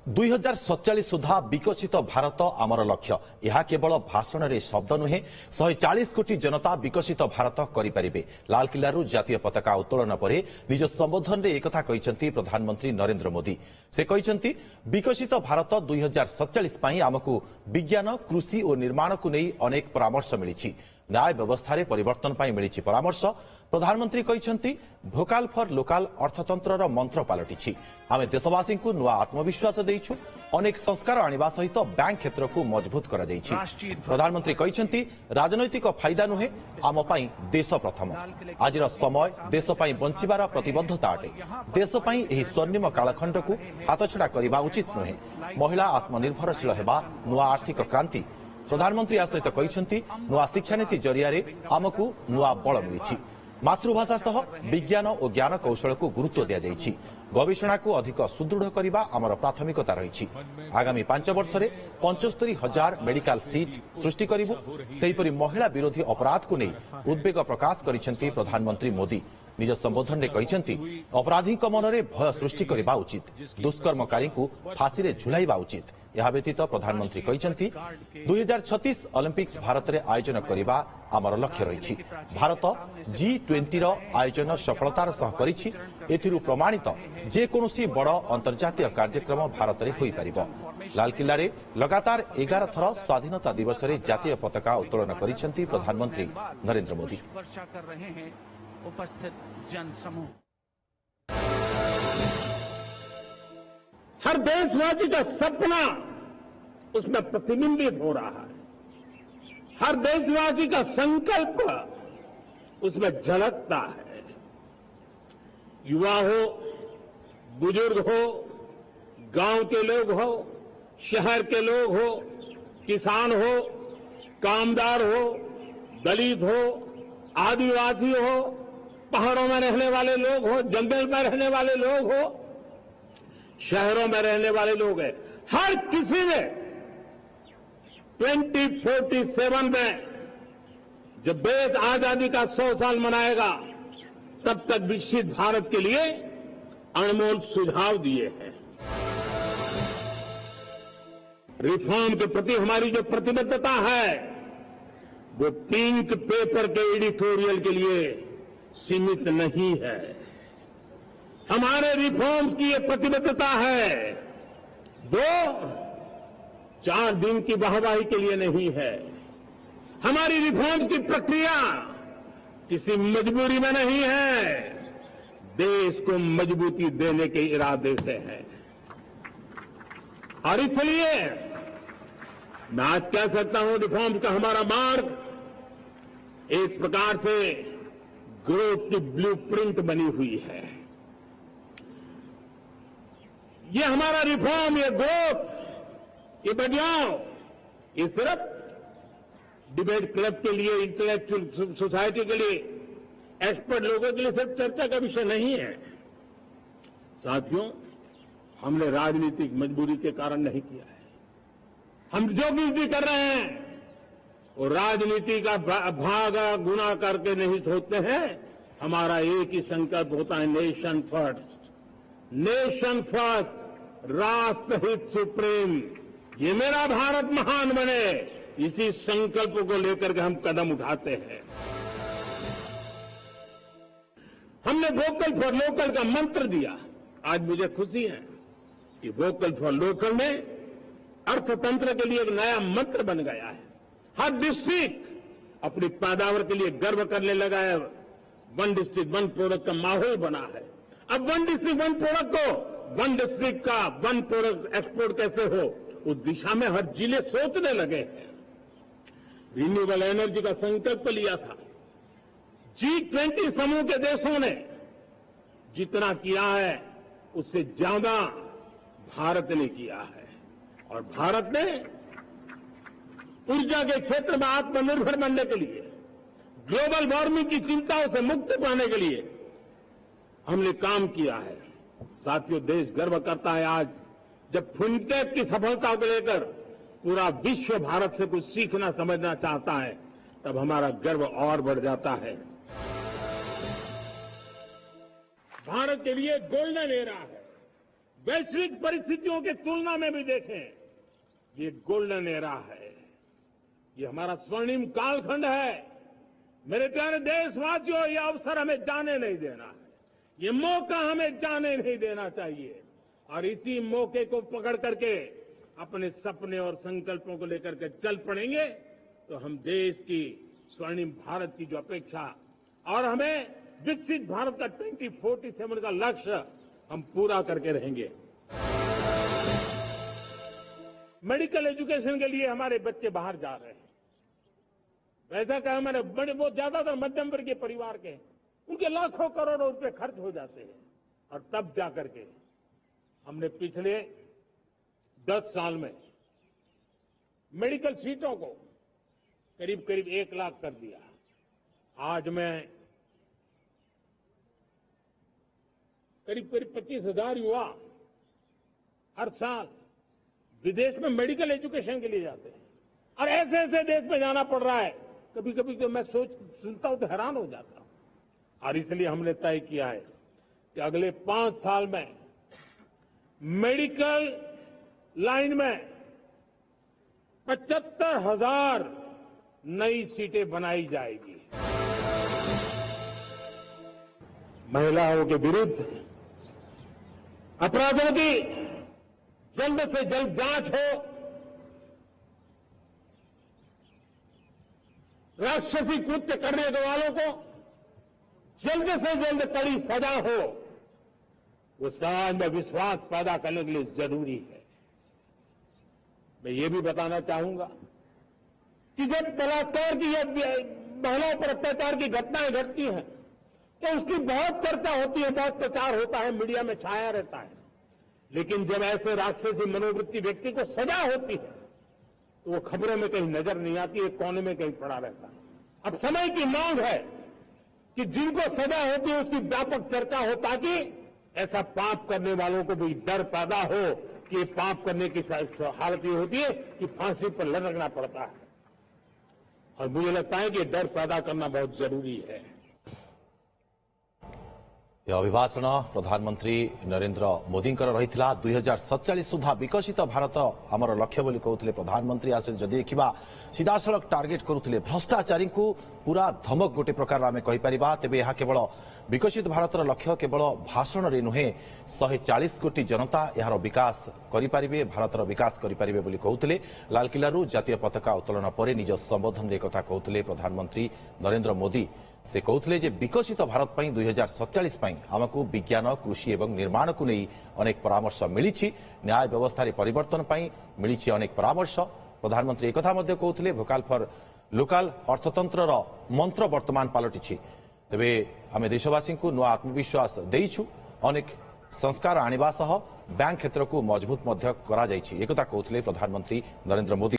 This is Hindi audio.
2047 सुधा विकसित भारत आमर लक्ष्य। यह केवल भाषण रे शब्द नुहे 140 कोटी जनता विकसित भारत करिपारिबे। लालकिल्लारू जातीय पताका उत्तोलन परे निज संबोधन रे एकथा कहिसंती प्रधानमंत्री नरेंद्र मोदी। से कहिसंती विकसित भारत 2047 पई आमकु विज्ञान, कृषि और निर्माण को नहीं अनेक परामर्श मिलिछि। न्याय व्यवस्था रे परिवर्तन पई मिलिछि परामर्श। प्रधानमंत्री कहिसंती भोकाल फॉर लोकाल अर्थतंत्र मंत्र पलटिछि। आमे देशवासी को नुआ आत्मविश्वास देइछु। अनेक संस्कार आनिबा सहित बैंक क्षेत्र को मजबूत करा जाइछि। प्रधानमंत्री कहिसंती राजनैतिक फायदा नुहे आम पई देश प्रथम। आजिर समय देश पई बंचिबार प्रतिबद्धता अटे। देश पई एही स्वर्णिम कालखंड को हातछड़ा करिबा उचित नुहे। महिला आत्मनिर्भरशील हेबा नुआ आर्थिक क्रांति। प्रधानमंत्री आ सहित कहिसंती नुआ शिक्षा नीति जरिया आमकु नुआ बल मिलिछि। मातृभाषा सह विज्ञान और ज्ञान कौशल को गुरुत्व दिया जाइछि। गवेषणा को अधिक सुदृढ़ करबा आमर प्राथमिकता रहिछि। आगामी 5 वर्ष रे 75,000 मेडिकल सीट सृष्टि करिबु। सेहिपरि महिला विरोधी अपराध को नहीं उद्वेग प्रकाश करिसेंती प्रधानमंत्री मोदी। निज संबोधन रे कहिसेंती अपराधी मन रे भय सृष्टि करबा उचित। दुष्कर्मकारी को फांसी रे झुलाइबा उचित। यह व्यतीत प्रधानमंत्री कहिसंती 2036 ओलंपिक्स भारत रे आयोजन करबा आमर लक्ष्य रहिछि। भारत G20 रो आयोजन सफलतार सह करिछि। एथिरु प्रमाणित जे कोनोसी बड़ अंतर्जातीय कार्यक्रम भारत रे होई परिबो। लालकिल्ला रे लगातार 11 थर स्वाधीनता दिवस रे जातीय पताका उत्तोलन करिसेंती प्रधानमंत्री नरेंद्र मोदी। उपस्थित जनसमूह हर देशवासी का सपना उसमें प्रतिबिंबित हो रहा है। हर देशवासी का संकल्प उसमें झलकता है। युवा हो, बुजुर्ग हो, गांव के लोग हो, शहर के लोग हो, किसान हो, कामदार हो, दलित हो, आदिवासी हो, पहाड़ों में रहने वाले लोग हो, जंगल में रहने वाले लोग हो, शहरों में रहने वाले लोग हैं। हर किसी ने 2047 में जब देश आजादी का 100 साल मनाएगा तब तक विकसित भारत के लिए अनमोल सुझाव दिए हैं। रिफॉर्म के प्रति हमारी जो प्रतिबद्धता है वो पिंक पेपर के एडिटोरियल के लिए सीमित नहीं है। हमारे रिफॉर्म्स की ये प्रतिबद्धता है वो 4 दिन की वाहवाही के लिए नहीं है। हमारी रिफॉर्म्स की प्रक्रिया किसी मजबूरी में नहीं है, देश को मजबूती देने के इरादे से है। और इसलिए मैं आज कह सकता हूं रिफॉर्म का हमारा मार्ग एक प्रकार से ग्रोथ की ब्लूप्रिंट बनी हुई है। ये हमारा रिफॉर्म, ये ग्रोथ, ये बदलाव, ये सिर्फ डिबेट क्लब के लिए, इंटेलेक्चुअल सोसाइटी के लिए, एक्सपर्ट लोगों के लिए सिर्फ चर्चा का विषय नहीं है। साथियों, हमने राजनीतिक मजबूरी के कारण नहीं किया है। हम जो कुछ भी कर रहे हैं वो राजनीति का भागा गुना करके नहीं सोचते हैं। हमारा एक ही संकल्प होता है, नेशन फर्स्ट। नेशन फर्स्ट, राष्ट्र हित सुप्रीम। ये मेरा भारत महान बने, इसी संकल्प को लेकर के हम कदम उठाते हैं। हमने वोकल फॉर लोकल का मंत्र दिया। आज मुझे खुशी है कि वोकल फॉर लोकल में अर्थतंत्र के लिए एक नया मंत्र बन गया है। हर डिस्ट्रिक्ट अपनी पैदावार के लिए गर्व करने लगा है। 1 डिस्ट्रिक्ट 1 प्रोडक्ट का माहौल बना है। अब 1 डिस्ट्रिक्ट 1 प्रोडक्ट को 1 डिस्ट्रिक्ट का 1 प्रोडक्ट एक्सपोर्ट कैसे हो, उस दिशा में हर जिले सोचने लगे हैं। रिन्यूएबल एनर्जी का संकल्प लिया था। G20 समूह के देशों ने जितना किया है उससे ज्यादा भारत ने किया है। और भारत ने ऊर्जा के क्षेत्र में आत्मनिर्भर बनने के लिए, ग्लोबल वार्मिंग की चिंताओं से मुक्ति पाने के लिए हमने काम किया है। साथियों, देश गर्व करता है आज जब फिनटेक की सफलता को लेकर पूरा विश्व भारत से कुछ सीखना समझना चाहता है, तब हमारा गर्व और बढ़ जाता है। भारत के लिए गोल्डन एरा है। वैश्विक परिस्थितियों की तुलना में भी देखें, ये गोल्डन एरा है, ये हमारा स्वर्णिम कालखंड है। मेरे प्यारे देशवासियों, ये अवसर हमें जाने नहीं देना है, ये मौका हमें जाने नहीं देना चाहिए और इसी मौके को पकड़ करके अपने सपने और संकल्पों को लेकर के चल पड़ेंगे तो हम देश की स्वर्णिम भारत की जो अपेक्षा और हमें विकसित भारत का 2047 का लक्ष्य हम पूरा करके रहेंगे। मेडिकल एजुकेशन के लिए हमारे बच्चे बाहर जा रहे हैं। वैसा कहा मैंने, बड़े वो ज्यादातर मध्यम वर्गीय परिवार के, उनके लाखों करोड़ों रुपए खर्च हो जाते हैं और तब जाकर के हमने पिछले 10 साल में मेडिकल सीटों को करीब करीब 1 लाख कर दिया। आज मैं करीब 25,000 युवा हर साल विदेश में मेडिकल एजुकेशन के लिए जाते हैं और ऐसे ऐसे देश में जाना पड़ रहा है, कभी कभी तो मैं सुनता हूं तो हैरान हो जाता हूं। और इसलिए हमने तय किया है कि अगले 5 साल में मेडिकल लाइन में 75,000 नई सीटें बनाई जाएगी। महिलाओं के विरुद्ध अपराधों की जल्द से जल्द जांच हो, राक्षसी कृत्य करने वालों को जल्द से जल्द कड़ी सजा हो, वो समाज में विश्वास पैदा करने के लिए जरूरी है। मैं ये भी बताना चाहूंगा कि जब बलात्कार की या महिलाओं पर अत्याचार की घटनाएं घटती हैं तो उसकी बहुत चर्चा होती है, बहुत प्रचार होता है, मीडिया में छाया रहता है। लेकिन जब ऐसे राक्षसी मनोवृत्ति व्यक्ति को सजा होती है तो वो खबरों में कहीं नजर नहीं आती, एक कोने में कहीं पड़ा रहता है। अब समय की मांग है कि जिनको सजा होती है उसकी व्यापक चर्चा हो, ताकि ऐसा पाप करने वालों को भी डर पैदा हो कि पाप करने की हालत ये होती है कि फांसी पर लटकना पड़ता है। और मुझे लगता है कि डर पैदा करना बहुत जरूरी है। यह अभिभाषण प्रधानमंत्री नरेंद्र मोदी रही 2047 सुधा विकसित भारत आमर लक्ष्य बोली कहते प्रधानमंत्री आस जदि देखा सीधासलख टार्गेट करुले भ्रष्टाचारी को पूरा धमक गोटे प्रकार आम कहीपर तेज यह केवल विकसित भारतर लक्ष्य केवल भाषण में नुहे 140 कोटी जनता यार विकास करें भारतर विकास करें बोली कहते लालकिलू जातीय पताका उत्तोलन पर निज संबोधन में कथा कहते प्रधानमंत्री नरेंद्र मोदी। से कहते जे विकसित भारत 2047 आमको विज्ञान कृषि और निर्माण को नहीं अनेक परामर्श मिली, न्याय व्यवस्था परिवर्तन मिली अनेक परामर्श। प्रधानमंत्री एक कहते भोकाल फॉर लोकाल अर्थतंत्र मंत्र वर्तमान पलटि तेरे आम देशवासी को नुआ आत्मविश्वास देइछु, अनेक संस्कार आनिबा सह बैंक क्षेत्र को मजबूत कहते प्रधानमंत्री नरेंद्र मोदी।